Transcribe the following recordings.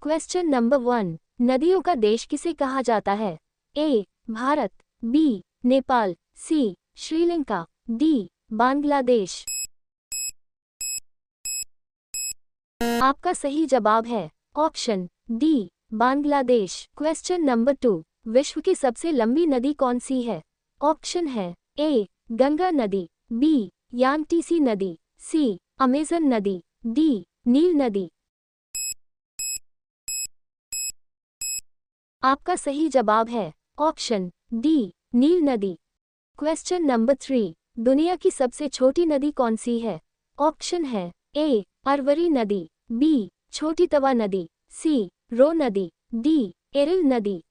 Question number 1, नदियों का देश किसे कहा जाता है? ए. भारत, बी. नेपाल, सी. श्रीलंका, डी. बांग्लादेश। आपका सही जवाब है option D, Bangladesh. Question number 2, विश्व की सबसे लंबी नदी कौन सी है? ऑप्शन है ए. गंगा नदी, बी. यांगटीसी नदी, सी. अमेजन नदी, डी. नील नदी। आपका सही जवाब है ऑप्शन डी, नील नदी। क्वेश्चन नंबर 3, दुनिया की सबसे छोटी नदी कौन सी है? ऑप्शन है ए. अरवरी नदी, बी. छोटी तवा नदी, सी. रो नदी, डी. एरिल नदी।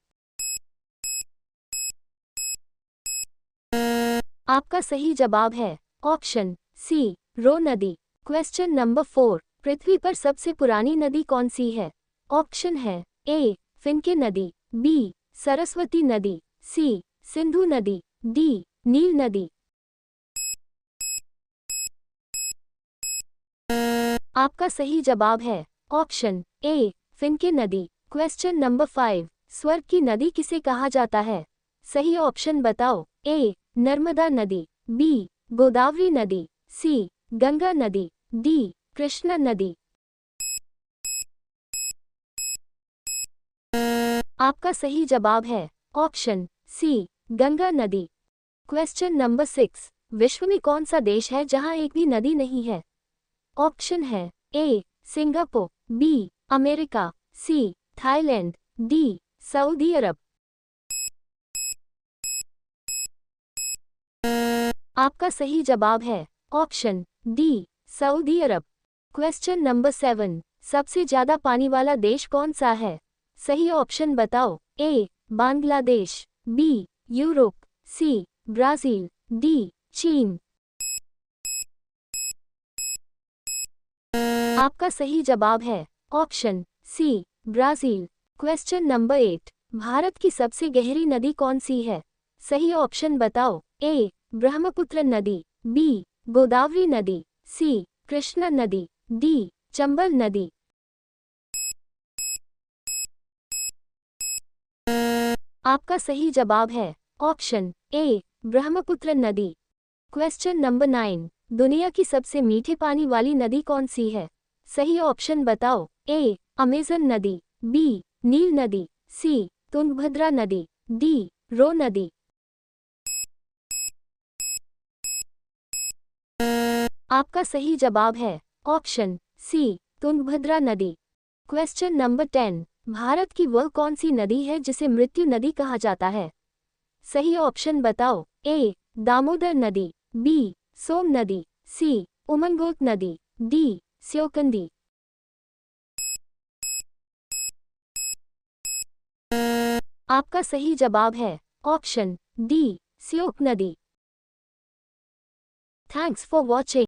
आपका सही जवाब है ऑप्शन सी, रो नदी। क्वेश्चन नंबर 4, पृथ्वी पर सबसे पुरानी नदी कौन सी है? ऑप्शन है ए. फिनके नदी, बी. सरस्वती नदी, सी. सिंधु नदी, डी. नील नदी। आपका सही जवाब है ऑप्शन ए. फिनके नदी। क्वेश्चन नंबर 5, स्वर्ग की नदी किसे कहा जाता है? सही ऑप्शन बताओ। ए. नर्मदा नदी, बी. गोदावरी नदी, सी. गंगा नदी, डी. कृष्णा नदी। आपका सही जवाब है ऑप्शन सी, गंगा नदी। क्वेश्चन नंबर 6, विश्व में कौन सा देश है जहां एक भी नदी नहीं है? ऑप्शन है A. Singapore, B. America, C. Thailand, D. Saudi Arab. आपका सही जवाब है option D, Saudi Arab. Question number 7, सबसे ज्यादा पानी वाला देश कौन सा है? सही ऑप्शन बताओ। A. Bangladesh, B. Europe, C. Brazil, D. चीन। आपका सही जवाब है option C, Brazil. Question number 8, Bharat की सबसे गहरी नदी कौन सी है? सही ऑप्शन बताओ। ए. ब्रह्मपुत्र नदी, बी. गोदावरी नदी, सी. कृष्णा नदी, डी. चंबल नदी। आपका सही जवाब है ऑप्शन ए. ब्रह्मपुत्र नदी। क्वेश्चन नंबर 9, दुनिया की सबसे मीठे पानी वाली नदी कौन सी है? सही ऑप्शन बताओ। ए. अमेजन नदी, बी. नील नदी, सी. तुंगभद्रा नदी, डी. रो नदी। आपका सही जवाब है ऑप्शन सी, तुंगभद्रा नदी। क्वेश्चन नंबर 10, भारत की वह कौन सी नदी है जिसे मृत्यु नदी कहा जाता है? सही ऑप्शन बताओ। ए. दामोदर नदी, बी. सोम नदी, सी. उमंगोट नदी, डी. स्योकंदी। आपका सही जवाब है ऑप्शन डी, स्योक नदी। Thanks for watching.